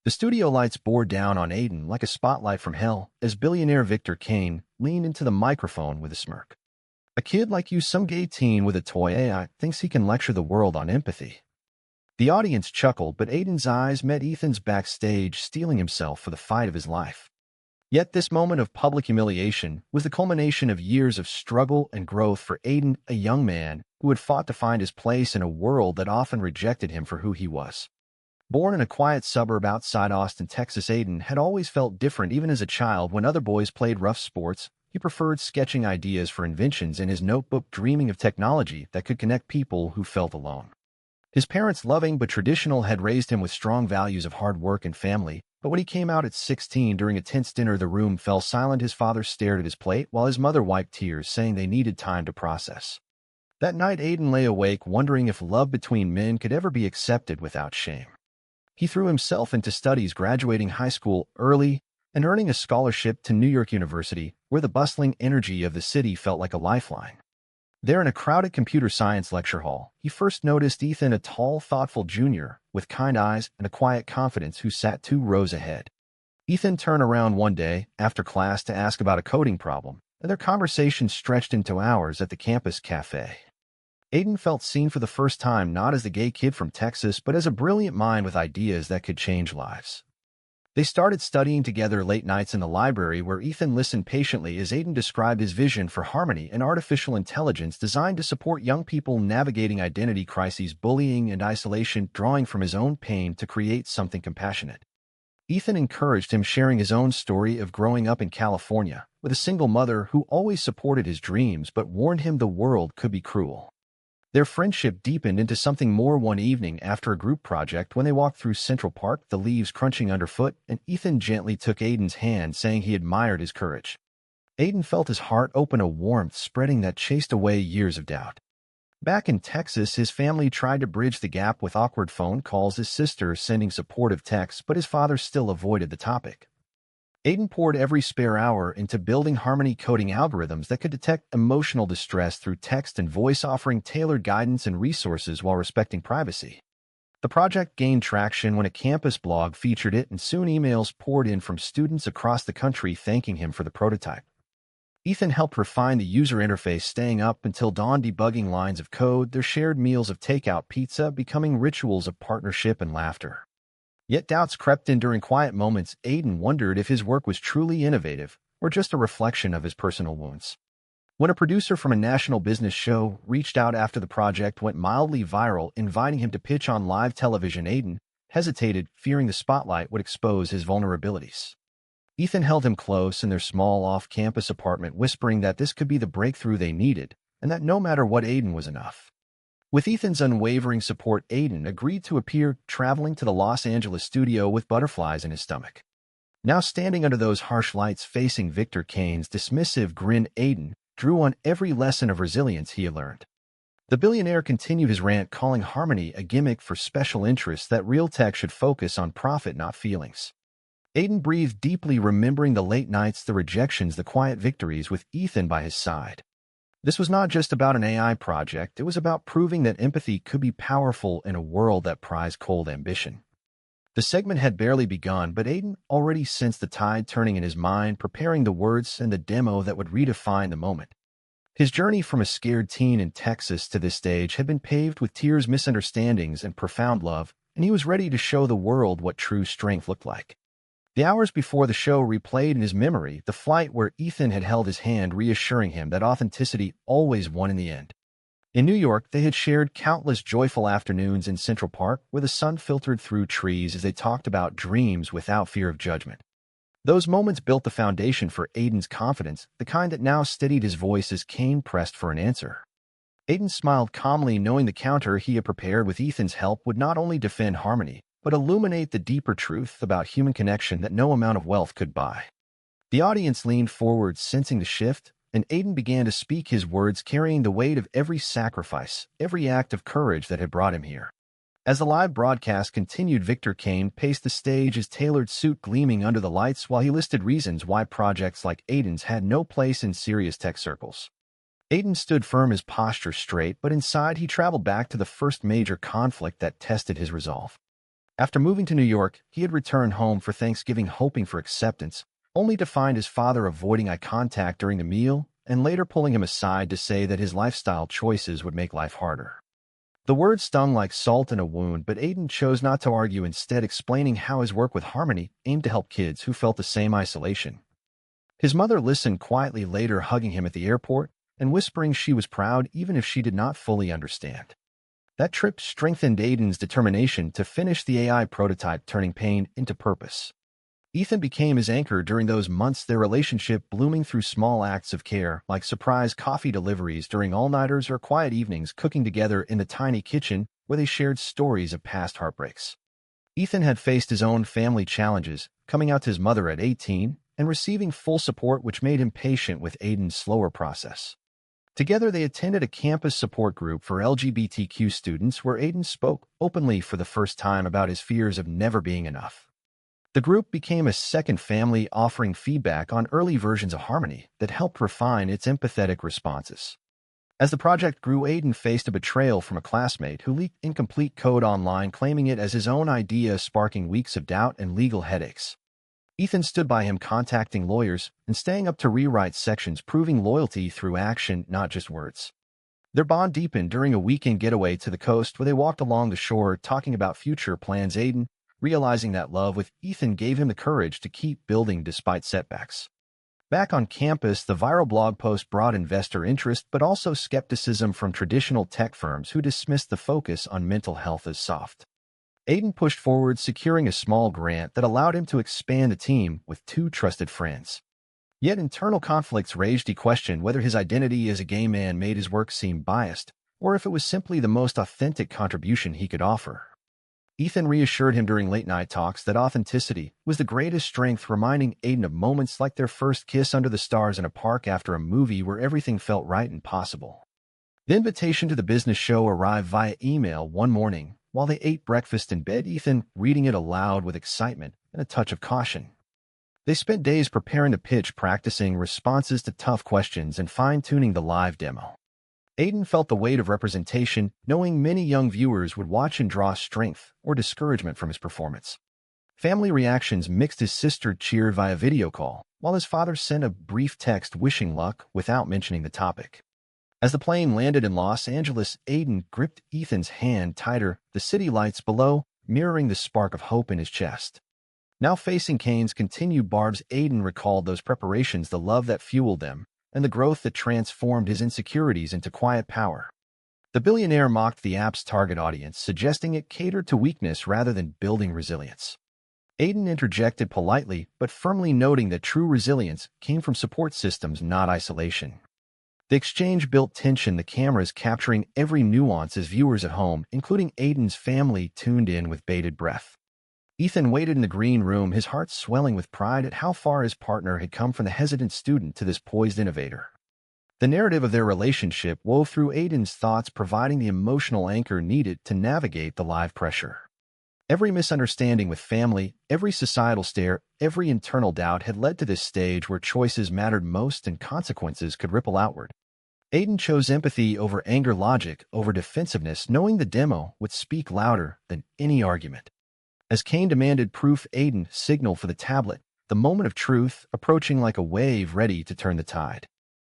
The studio lights bore down on Aiden like a spotlight from hell as billionaire Victor Kane leaned into the microphone with a smirk. A kid like you, some gay teen with a toy AI, thinks he can lecture the world on empathy. The audience chuckled, but Aiden's eyes met Ethan's backstage, steeling himself for the fight of his life. Yet this moment of public humiliation was the culmination of years of struggle and growth for Aiden, a young man who had fought to find his place in a world that often rejected him for who he was. Born in a quiet suburb outside Austin, Texas, Aiden had always felt different. Even as a child, when other boys played rough sports, he preferred sketching ideas for inventions in his notebook, dreaming of technology that could connect people who felt alone. His parents, loving but traditional, had raised him with strong values of hard work and family, but when he came out at 16 during a tense dinner, the room fell silent. His father stared at his plate while his mother wiped tears, saying they needed time to process. That night, Aiden lay awake, wondering if love between men could ever be accepted without shame. He threw himself into studies, graduating high school early and earning a scholarship to New York University, where the bustling energy of the city felt like a lifeline. There, in a crowded computer science lecture hall, he first noticed Ethan, a tall, thoughtful junior with kind eyes and a quiet confidence who sat 2 rows ahead. Ethan turned around one day after class to ask about a coding problem, and their conversation stretched into hours at the campus cafe. Aiden felt seen for the first time, not as the gay kid from Texas, but as a brilliant mind with ideas that could change lives. They started studying together late nights in the library, where Ethan listened patiently as Aiden described his vision for Harmony, an artificial intelligence designed to support young people navigating identity crises, bullying, and isolation, drawing from his own pain to create something compassionate. Ethan encouraged him, sharing his own story of growing up in California with a single mother who always supported his dreams but warned him the world could be cruel. Their friendship deepened into something more one evening after a group project when they walked through Central Park, the leaves crunching underfoot, and Ethan gently took Aiden's hand, saying he admired his courage. Aiden felt his heart open, a warmth spreading that chased away years of doubt. Back in Texas, his family tried to bridge the gap with awkward phone calls, his sister sending supportive texts, but his father still avoided the topic. Aiden poured every spare hour into building Harmony, coding algorithms that could detect emotional distress through text and voice, offering tailored guidance and resources while respecting privacy. The project gained traction when a campus blog featured it, and soon emails poured in from students across the country thanking him for the prototype. Ethan helped refine the user interface, staying up until dawn debugging lines of code, their shared meals of takeout pizza becoming rituals of partnership and laughter. Yet doubts crept in during quiet moments. Aiden wondered if his work was truly innovative or just a reflection of his personal wounds. When a producer from a national business show reached out after the project went mildly viral, inviting him to pitch on live television, Aiden hesitated, fearing the spotlight would expose his vulnerabilities. Ethan held him close in their small off-campus apartment, whispering that this could be the breakthrough they needed and that no matter what, Aiden was enough. With Ethan's unwavering support, Aiden agreed to appear, traveling to the Los Angeles studio with butterflies in his stomach. Now standing under those harsh lights facing Victor Kane's dismissive grin, Aiden drew on every lesson of resilience he had learned. The billionaire continued his rant, calling Harmony a gimmick for special interests, that real tech should focus on profit, not feelings. Aiden breathed deeply, remembering the late nights, the rejections, the quiet victories with Ethan by his side. This was not just about an AI project, it was about proving that empathy could be powerful in a world that prized cold ambition. The segment had barely begun, but Aiden already sensed the tide turning in his mind, preparing the words and the demo that would redefine the moment. His journey from a scared teen in Texas to this stage had been paved with tears, misunderstandings, and profound love, and he was ready to show the world what true strength looked like. The hours before the show replayed in his memory, the flight where Ethan had held his hand, reassuring him that authenticity always won in the end. In New York, they had shared countless joyful afternoons in Central Park, where the sun filtered through trees as they talked about dreams without fear of judgment. Those moments built the foundation for Aiden's confidence, the kind that now steadied his voice as Kane pressed for an answer. Aiden smiled calmly, knowing the counter he had prepared with Ethan's help would not only defend Harmony, but illuminate the deeper truth about human connection that no amount of wealth could buy. The audience leaned forward, sensing the shift, and Aiden began to speak, his words carrying the weight of every sacrifice, every act of courage that had brought him here. As the live broadcast continued, Victor Kane paced the stage, his tailored suit gleaming under the lights, while he listed reasons why projects like Aiden's had no place in serious tech circles. Aiden stood firm, his posture straight, but inside he traveled back to the first major conflict that tested his resolve. After moving to New York, he had returned home for Thanksgiving hoping for acceptance, only to find his father avoiding eye contact during the meal and later pulling him aside to say that his lifestyle choices would make life harder. The words stung like salt in a wound, but Aiden chose not to argue, instead explaining how his work with Harmony aimed to help kids who felt the same isolation. His mother listened quietly, later hugging him at the airport and whispering she was proud even if she did not fully understand. That trip strengthened Aiden's determination to finish the AI prototype, turning pain into purpose. Ethan became his anchor during those months, their relationship blooming through small acts of care like surprise coffee deliveries during all-nighters or quiet evenings cooking together in the tiny kitchen where they shared stories of past heartbreaks. Ethan had faced his own family challenges, coming out to his mother at 18 and receiving full support, which made him patient with Aiden's slower process. Together, they attended a campus support group for LGBTQ students where Aiden spoke openly for the first time about his fears of never being enough. The group became a second family, offering feedback on early versions of Harmony that helped refine its empathetic responses. As the project grew, Aiden faced a betrayal from a classmate who leaked incomplete code online, claiming it as his own idea, sparking weeks of doubt and legal headaches. Ethan stood by him, contacting lawyers and staying up to rewrite sections, proving loyalty through action, not just words. Their bond deepened during a weekend getaway to the coast where they walked along the shore talking about future plans. Aiden, realizing that love with Ethan gave him the courage to keep building despite setbacks. Back on campus, the viral blog post brought investor interest but also skepticism from traditional tech firms who dismissed the focus on mental health as soft. Aiden pushed forward, securing a small grant that allowed him to expand the team with 2 trusted friends. Yet internal conflicts raged. He questioned whether his identity as a gay man made his work seem biased, or if it was simply the most authentic contribution he could offer. Ethan reassured him during late-night talks that authenticity was the greatest strength, reminding Aiden of moments like their first kiss under the stars in a park after a movie where everything felt right and possible. The invitation to the business show arrived via email one morning while they ate breakfast in bed, Ethan reading it aloud with excitement and a touch of caution. They spent days preparing the pitch, practicing responses to tough questions and fine-tuning the live demo. Aiden felt the weight of representation, knowing many young viewers would watch and draw strength or discouragement from his performance. Family reactions mixed. His sister cheered via video call, while his father sent a brief text wishing luck without mentioning the topic. As the plane landed in Los Angeles, Aiden gripped Ethan's hand tighter, the city lights below mirroring the spark of hope in his chest. Now facing Kane's continued barbs, Aiden recalled those preparations, the love that fueled them, and the growth that transformed his insecurities into quiet power. The Billionaire mocked the app's target audience, suggesting it catered to weakness rather than building resilience. Aiden interjected politely, but firmly, noting that true resilience came from support systems, not isolation. The exchange built tension, the cameras capturing every nuance as viewers at home, including Aiden's family, tuned in with bated breath. Ethan waited in the green room, his heart swelling with pride at how far his partner had come from the hesitant student to this poised innovator. The narrative of their relationship wove through Aiden's thoughts, providing the emotional anchor needed to navigate the live pressure. Every misunderstanding with family, every societal stare, every internal doubt had led to this stage where choices mattered most and consequences could ripple outward. Aiden chose empathy over anger, logic over defensiveness, knowing the demo would speak louder than any argument. As Kane demanded proof, Aiden signaled for the tablet, the moment of truth approaching like a wave ready to turn the tide.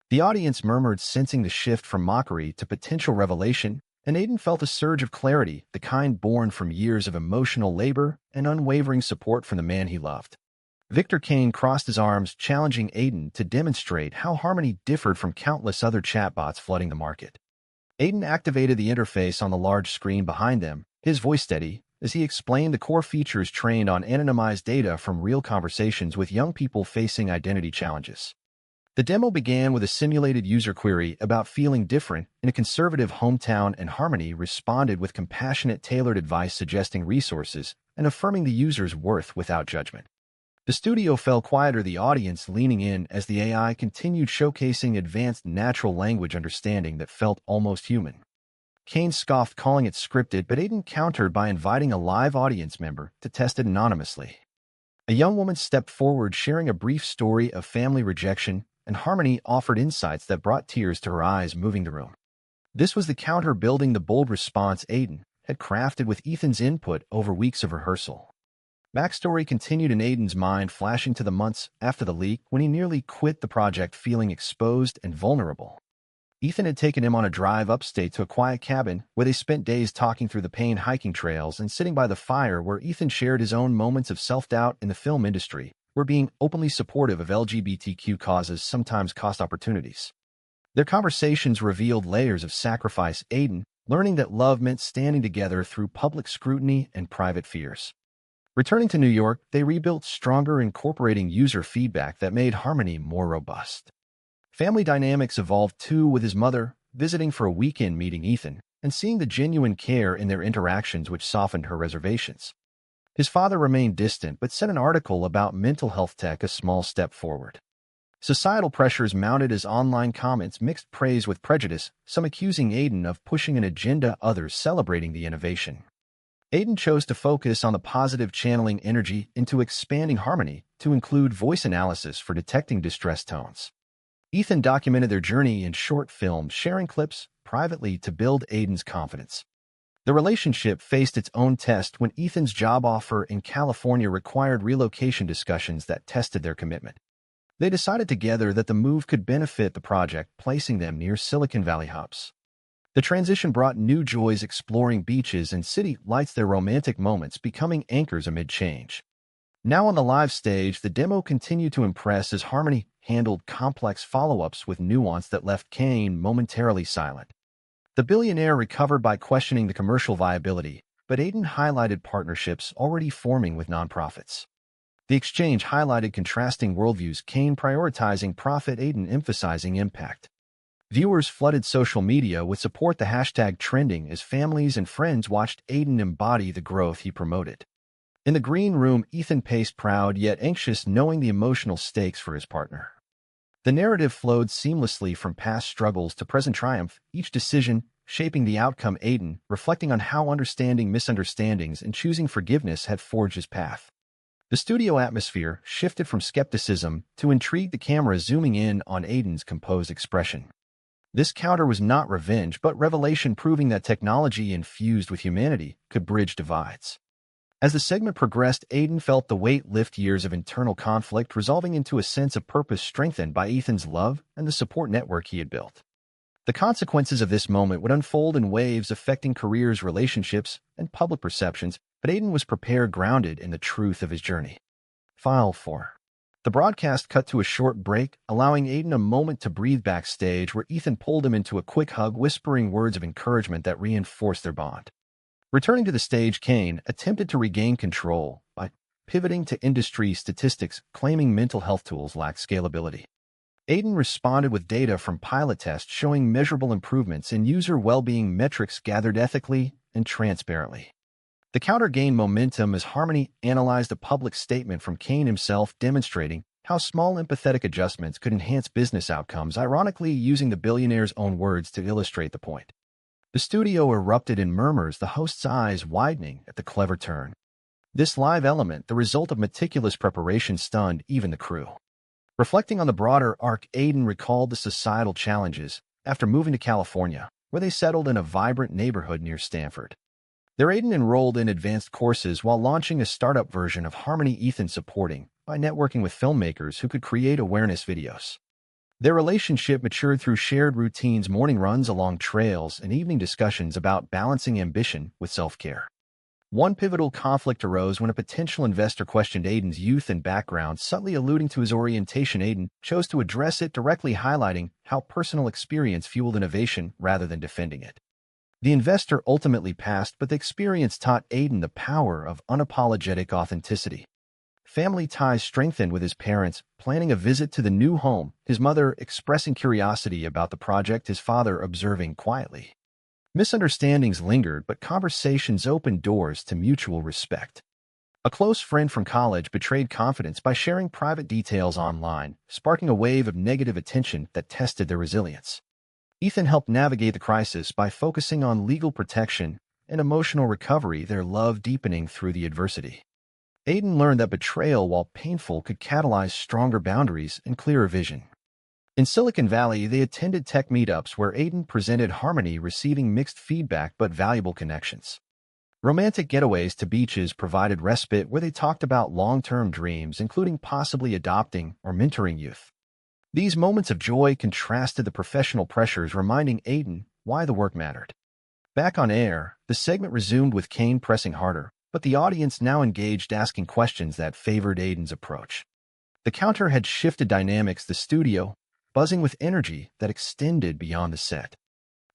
The audience murmured, sensing the shift from mockery to potential revelation, and Aiden felt a surge of clarity, the kind born from years of emotional labor and unwavering support from the man he loved. Victor Kane crossed his arms, challenging Aiden to demonstrate how Harmony differed from countless other chatbots flooding the market. Aiden activated the interface on the large screen behind them, his voice steady, as he explained the core features trained on anonymized data from real conversations with young people facing identity challenges. The demo began with a simulated user query about feeling different in a conservative hometown, and Harmony responded with compassionate, tailored advice, suggesting resources and affirming the user's worth without judgment. The studio fell quieter, the audience leaning in as the AI continued, showcasing advanced natural language understanding that felt almost human. Kane scoffed, calling it scripted, but Aiden countered by inviting a live audience member to test it anonymously. A young woman stepped forward, sharing a brief story of family rejection, and Harmony offered insights that brought tears to her eyes, moving the room. This was the counter, building the bold response. Aiden, had crafted with Ethan's input over weeks of rehearsal. Backstory continued in Aiden's mind, flashing to the months after the leak when he nearly quit the project feeling exposed and vulnerable. Ethan had taken him on a drive upstate to a quiet cabin where they spent days talking through the Payne hiking trails and sitting by the fire, where Ethan shared his own moments of self-doubt in the film industry, where being openly supportive of LGBTQ causes sometimes cost opportunities. Their conversations revealed layers of sacrifice, Aiden learning that love meant standing together through public scrutiny and private fears. Returning to New York, they rebuilt stronger, incorporating user feedback that made harmony more robust. Family dynamics evolved too, with his mother visiting for a weekend, meeting Ethan, and seeing the genuine care in their interactions which softened her reservations. His father remained distant but sent an article about mental health tech a small step forward. Societal pressures mounted as online comments mixed praise with prejudice, some accusing Aiden of pushing an agenda, others celebrating the innovation. Aiden chose to focus on the positive, channeling energy into expanding harmony to include voice analysis for detecting distress tones. Ethan documented their journey in short films, sharing clips privately to build Aiden's confidence. The relationship faced its own test when Ethan's job offer in California required relocation discussions that tested their commitment. They decided together that the move could benefit the project, placing them near Silicon Valley hubs. The transition brought new joys, exploring beaches and city lights, their romantic moments becoming anchors amid change. Now on the live stage, the demo continued to impress as Harmony handled complex follow-ups with nuance that left Kane momentarily silent. The Billionaire recovered by questioning the commercial viability, but Aiden highlighted partnerships already forming with nonprofits. The exchange highlighted contrasting worldviews, Kane prioritizing profit, Aiden emphasizing impact. Viewers flooded social media with support, the hashtag trending as families and friends watched Aiden embody the growth he promoted. In the green room, Ethan paced, proud yet anxious, knowing the emotional stakes for his partner. The narrative flowed seamlessly from past struggles to present triumph, each decision shaping the outcome, Aiden reflecting on how understanding misunderstandings and choosing forgiveness had forged his path. The studio atmosphere shifted from skepticism to intrigue, the camera zooming in on Aiden's composed expression. This counter was not revenge but revelation, proving that technology infused with humanity could bridge divides. As the segment progressed, Aiden felt the weight lift, years of internal conflict resolving into a sense of purpose strengthened by Ethan's love and the support network he had built. The consequences of this moment would unfold in waves, affecting careers, relationships, and public perceptions, but Aiden was prepared, grounded in the truth of his journey. File 4. The broadcast cut to a short break, allowing Aiden a moment to breathe backstage, where Ethan pulled him into a quick hug, whispering words of encouragement that reinforced their bond. Returning to the stage, Kane attempted to regain control by pivoting to industry statistics, claiming mental health tools lacked scalability. Aiden responded with data from pilot tests showing measurable improvements in user well-being metrics gathered ethically and transparently. The counter gained momentum as Harmony analyzed a public statement from Kane himself, demonstrating how small empathetic adjustments could enhance business outcomes, ironically using the Billionaire's own words to illustrate the point. The studio erupted in murmurs, the host's eyes widening at the clever turn. This live element, the result of meticulous preparation, stunned even the crew. Reflecting on the broader arc, Aiden recalled the societal challenges after moving to California, where they settled in a vibrant neighborhood near Stanford. There, Aiden enrolled in advanced courses while launching a startup version of Harmony, Ethan supporting by networking with filmmakers who could create awareness videos. Their relationship matured through shared routines, morning runs along trails, and evening discussions about balancing ambition with self-care. One pivotal conflict arose when a potential investor questioned Aiden's youth and background, subtly alluding to his orientation. Aiden chose to address it directly, highlighting how personal experience fueled innovation rather than defending it. The investor ultimately passed, but the experience taught Aiden the power of unapologetic authenticity. Family ties strengthened with his parents planning a visit to the new home, his mother expressing curiosity about the project, his father observing quietly. Misunderstandings lingered, but conversations opened doors to mutual respect. A close friend from college betrayed confidence by sharing private details online, sparking a wave of negative attention that tested their resilience. Ethan helped navigate the crisis by focusing on legal protection and emotional recovery, their love deepening through the adversity. Aiden learned that betrayal, while painful, could catalyze stronger boundaries and clearer vision. In Silicon Valley, they attended tech meetups where Aiden presented Harmony, receiving mixed feedback but valuable connections. Romantic getaways to beaches provided respite where they talked about long-term dreams, including possibly adopting or mentoring youth. These moments of joy contrasted the professional pressures, reminding Aiden why the work mattered. Back on air, the segment resumed with Kane pressing harder, but the audience now engaged, asking questions that favored Aiden's approach. The counter had shifted dynamics, the studio buzzing with energy that extended beyond the set.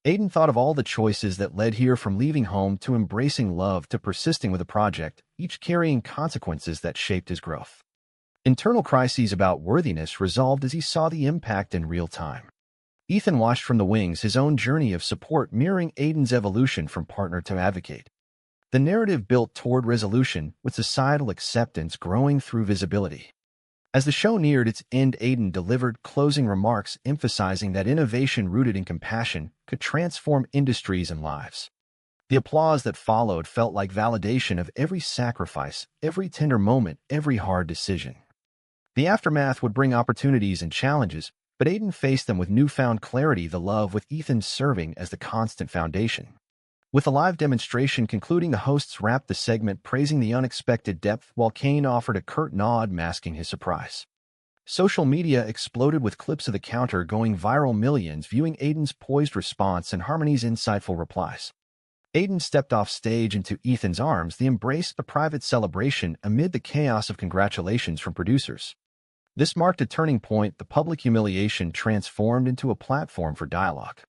Aiden thought of all the choices that led here, from leaving home to embracing love to persisting with a project, each carrying consequences that shaped his growth. Internal crises about worthiness resolved as he saw the impact in real time. Ethan watched from the wings, his own journey of support mirroring Aiden's evolution from partner to advocate. The narrative built toward resolution, with societal acceptance growing through visibility. As the show neared its end, Aiden delivered closing remarks emphasizing that innovation rooted in compassion could transform industries and lives. The applause that followed felt like validation of every sacrifice, every tender moment, every hard decision. The aftermath would bring opportunities and challenges, but Aiden faced them with newfound clarity, the love with Ethan serving as the constant foundation. With a live demonstration concluding, the hosts wrapped the segment praising the unexpected depth, while Kane offered a curt nod masking his surprise. Social media exploded with clips of the counter going viral, millions viewing Aiden's poised response and Harmony's insightful replies. Aiden stepped off stage into Ethan's arms, they embraced a private celebration amid the chaos of congratulations from producers. This marked a turning point, the public humiliation transformed into a platform for dialogue.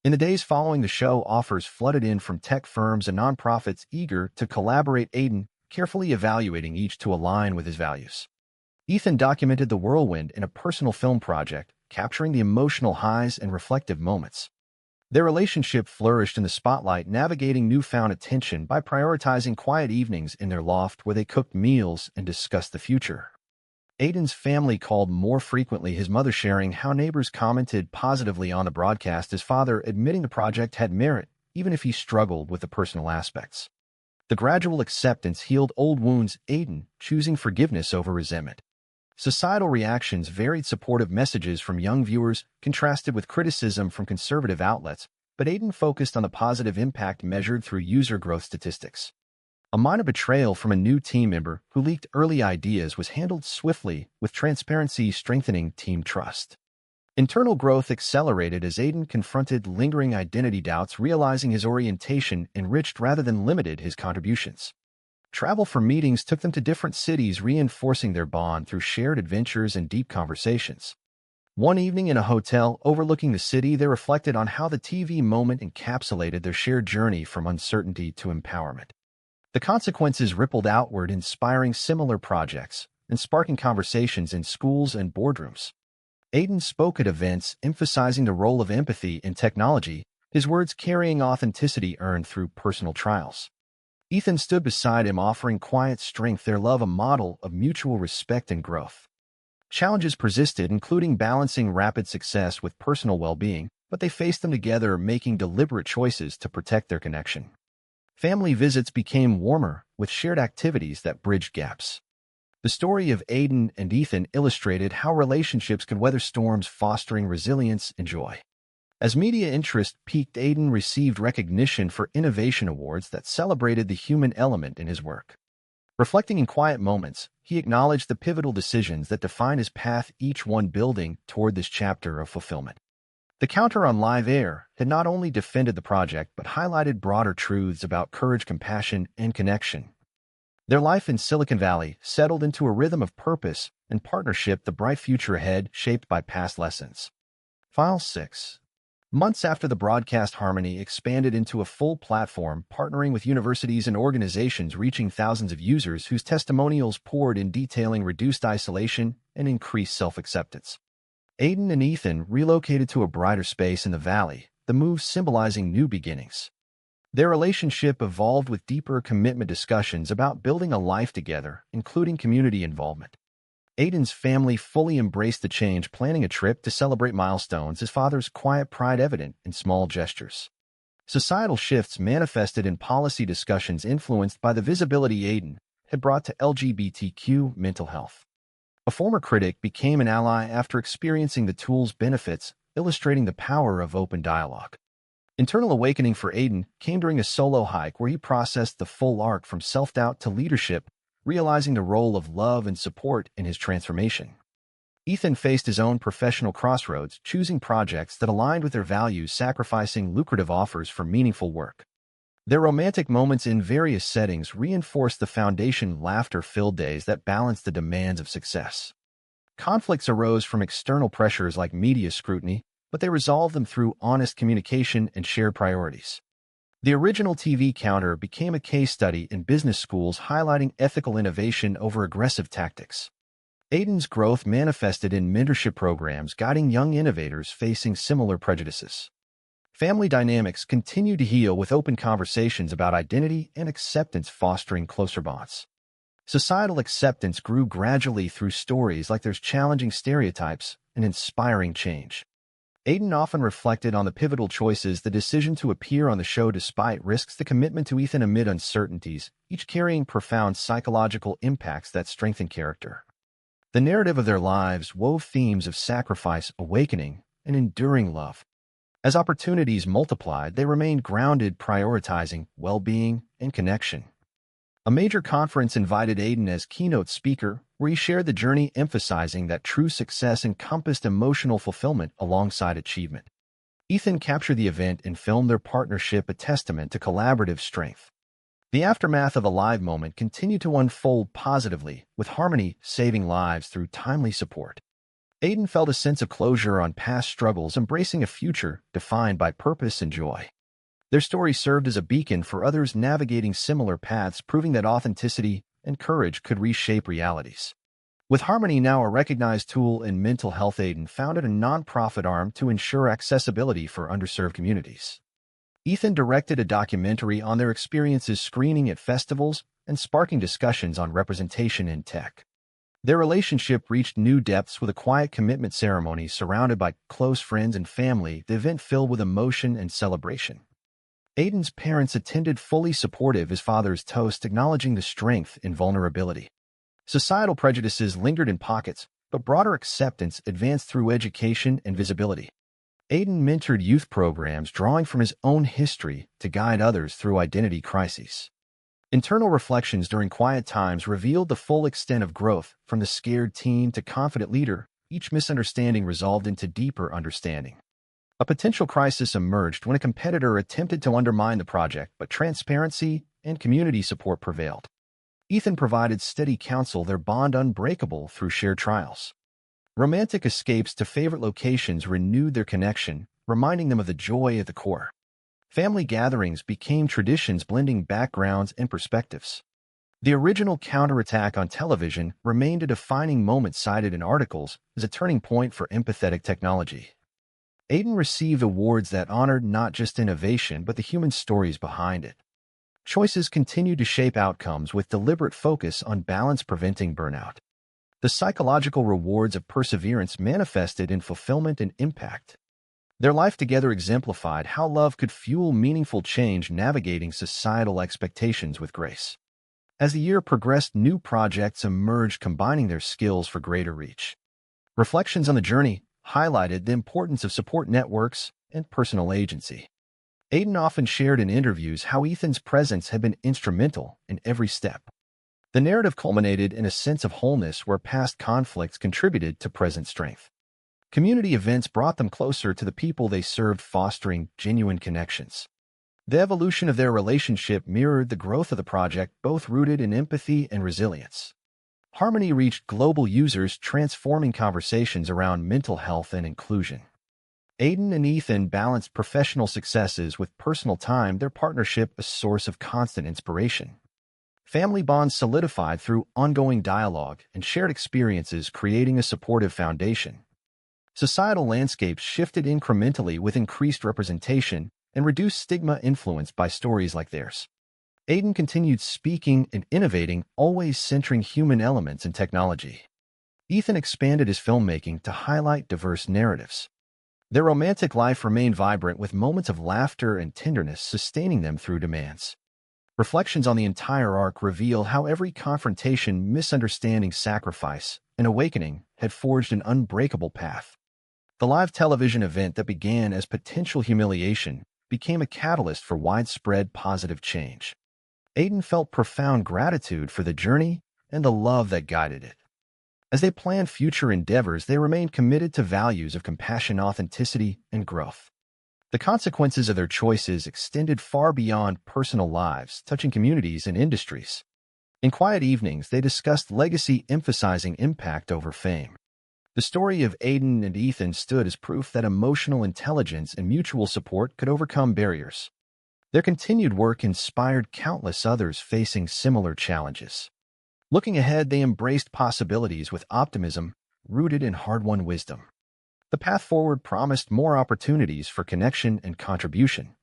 In the days following the show, offers flooded in from tech firms and nonprofits eager to collaborate, Aiden carefully evaluating each to align with his values. Ethan documented the whirlwind in a personal film project, capturing the emotional highs and reflective moments. Their relationship flourished in the spotlight, navigating newfound attention by prioritizing quiet evenings in their loft where they cooked meals and discussed the future. Aiden's family called more frequently, his mother sharing how neighbors commented positively on the broadcast, his father admitting the project had merit, even if he struggled with the personal aspects. The gradual acceptance healed old wounds, Aiden choosing forgiveness over resentment. Societal reactions varied, supportive messages from young viewers contrasted with criticism from conservative outlets, but Aiden focused on the positive impact measured through user growth statistics. A minor betrayal from a new team member who leaked early ideas was handled swiftly, with transparency strengthening team trust. Internal growth accelerated as Aiden confronted lingering identity doubts, realizing his orientation enriched rather than limited his contributions. Travel for meetings took them to different cities, reinforcing their bond through shared adventures and deep conversations. One evening in a hotel overlooking the city, they reflected on how the TV moment encapsulated their shared journey from uncertainty to empowerment. The consequences rippled outward, inspiring similar projects and sparking conversations in schools and boardrooms. Aiden spoke at events, emphasizing the role of empathy in technology, his words carrying authenticity earned through personal trials. Ethan stood beside him, offering quiet strength, their love a model of mutual respect and growth. Challenges persisted, including balancing rapid success with personal well-being, but they faced them together, making deliberate choices to protect their connection. Family visits became warmer, with shared activities that bridged gaps. The story of Aiden and Ethan illustrated how relationships could weather storms, fostering resilience and joy. As media interest peaked, Aiden received recognition for innovation awards that celebrated the human element in his work. Reflecting in quiet moments, he acknowledged the pivotal decisions that defined his path, each one building toward this chapter of fulfillment. The counter on live air had not only defended the project but highlighted broader truths about courage, compassion, and connection. Their life in Silicon Valley settled into a rhythm of purpose and partnership, the bright future ahead shaped by past lessons. File 6. Months after the broadcast, Harmony expanded into a full platform, partnering with universities and organizations, reaching thousands of users whose testimonials poured in, detailing reduced isolation and increased self-acceptance. Aiden and Ethan relocated to a brighter space in the valley, the move symbolizing new beginnings. Their relationship evolved with deeper commitment, discussions about building a life together, including community involvement. Aiden's family fully embraced the change, planning a trip to celebrate milestones, his father's quiet pride evident in small gestures. Societal shifts manifested in policy discussions influenced by the visibility Aiden had brought to LGBTQ mental health. A former critic became an ally after experiencing the tool's benefits, illustrating the power of open dialogue. Internal awakening for Aiden came during a solo hike where he processed the full arc from self-doubt to leadership, realizing the role of love and support in his transformation. Ethan faced his own professional crossroads, choosing projects that aligned with their values, sacrificing lucrative offers for meaningful work. Their romantic moments in various settings reinforced the foundation laughter-filled days that balanced the demands of success. Conflicts arose from external pressures like media scrutiny, but they resolved them through honest communication and shared priorities. The original TV counter became a case study in business schools highlighting ethical innovation over aggressive tactics. Aiden's growth manifested in mentorship programs guiding young innovators facing similar prejudices. Family dynamics continued to heal with open conversations about identity and acceptance fostering closer bonds. Societal acceptance grew gradually through stories like There's Challenging Stereotypes and Inspiring Change. Aiden often reflected on the pivotal choices, the decision to appear on the show despite risks, the commitment to Ethan amid uncertainties, each carrying profound psychological impacts that strengthen character. The narrative of their lives wove themes of sacrifice, awakening, and enduring love. As opportunities multiplied, they remained grounded, prioritizing well-being and connection. A major conference invited Aiden as keynote speaker, where he shared the journey, emphasizing that true success encompassed emotional fulfillment alongside achievement. Ethan captured the event and filmed their partnership, a testament to collaborative strength. The aftermath of a live moment continued to unfold positively, with Harmony saving lives through timely support. Aiden felt a sense of closure on past struggles, embracing a future defined by purpose and joy. Their story served as a beacon for others navigating similar paths, proving that authenticity and courage could reshape realities. With Harmony now a recognized tool in mental health, Aiden founded a nonprofit arm to ensure accessibility for underserved communities. Ethan directed a documentary on their experiences screening at festivals and sparking discussions on representation in tech. Their relationship reached new depths with a quiet commitment ceremony surrounded by close friends and family, the event filled with emotion and celebration. Aiden's parents attended, fully supportive, his father's toast acknowledging the strength in vulnerability. Societal prejudices lingered in pockets, but broader acceptance advanced through education and visibility. Aiden mentored youth programs, drawing from his own history to guide others through identity crises. Internal reflections during quiet times revealed the full extent of growth, from the scared teen to confident leader, each misunderstanding resolved into deeper understanding. A potential crisis emerged when a competitor attempted to undermine the project, but transparency and community support prevailed. Ethan provided steady counsel, their bond unbreakable through shared trials. Romantic escapes to favorite locations renewed their connection, reminding them of the joy at the core. Family gatherings became traditions, blending backgrounds and perspectives. The original counterattack on television remained a defining moment, cited in articles as a turning point for empathetic technology. Aiden received awards that honored not just innovation but the human stories behind it. Choices continued to shape outcomes with deliberate focus on balance, preventing burnout. The psychological rewards of perseverance manifested in fulfillment and impact. Their life together exemplified how love could fuel meaningful change, navigating societal expectations with grace. As the year progressed, new projects emerged, combining their skills for greater reach. Reflections on the journey highlighted the importance of support networks and personal agency. Aiden often shared in interviews how Ethan's presence had been instrumental in every step. The narrative culminated in a sense of wholeness where past conflicts contributed to present strength. Community events brought them closer to the people they served, fostering genuine connections. The evolution of their relationship mirrored the growth of the project, both rooted in empathy and resilience. Harmony reached global users, transforming conversations around mental health and inclusion. Aiden and Ethan balanced professional successes with personal time, their partnership a source of constant inspiration. Family bonds solidified through ongoing dialogue and shared experiences, creating a supportive foundation. Societal landscapes shifted incrementally with increased representation and reduced stigma influenced by stories like theirs. Aiden continued speaking and innovating, always centering human elements in technology. Ethan expanded his filmmaking to highlight diverse narratives. Their romantic life remained vibrant, with moments of laughter and tenderness sustaining them through demands. Reflections on the entire arc reveal how every confrontation, misunderstanding, sacrifice, and awakening had forged an unbreakable path. The live television event that began as potential humiliation became a catalyst for widespread positive change. Aiden felt profound gratitude for the journey and the love that guided it. As they planned future endeavors, they remained committed to values of compassion, authenticity, and growth. The consequences of their choices extended far beyond personal lives, touching communities and industries. In quiet evenings, they discussed legacy, emphasizing impact over fame. The story of Aiden and Ethan stood as proof that emotional intelligence and mutual support could overcome barriers. Their continued work inspired countless others facing similar challenges. Looking ahead, they embraced possibilities with optimism, rooted in hard-won wisdom. The path forward promised more opportunities for connection and contribution.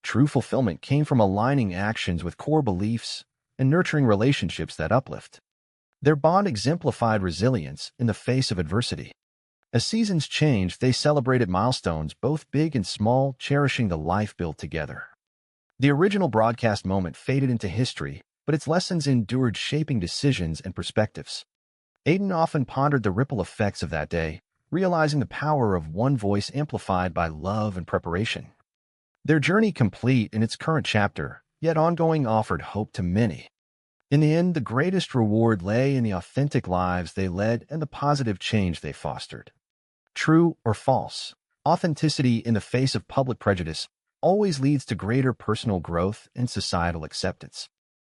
True fulfillment came from aligning actions with core beliefs and nurturing relationships that uplift. Their bond exemplified resilience in the face of adversity. As seasons changed, they celebrated milestones, both big and small, cherishing the life built together. The original broadcast moment faded into history, but its lessons endured, shaping decisions and perspectives. Aiden often pondered the ripple effects of that day, realizing the power of one voice amplified by love and preparation. Their journey, complete in its current chapter, yet ongoing, offered hope to many. In the end, the greatest reward lay in the authentic lives they led and the positive change they fostered. True or false, authenticity in the face of public prejudice always leads to greater personal growth and societal acceptance.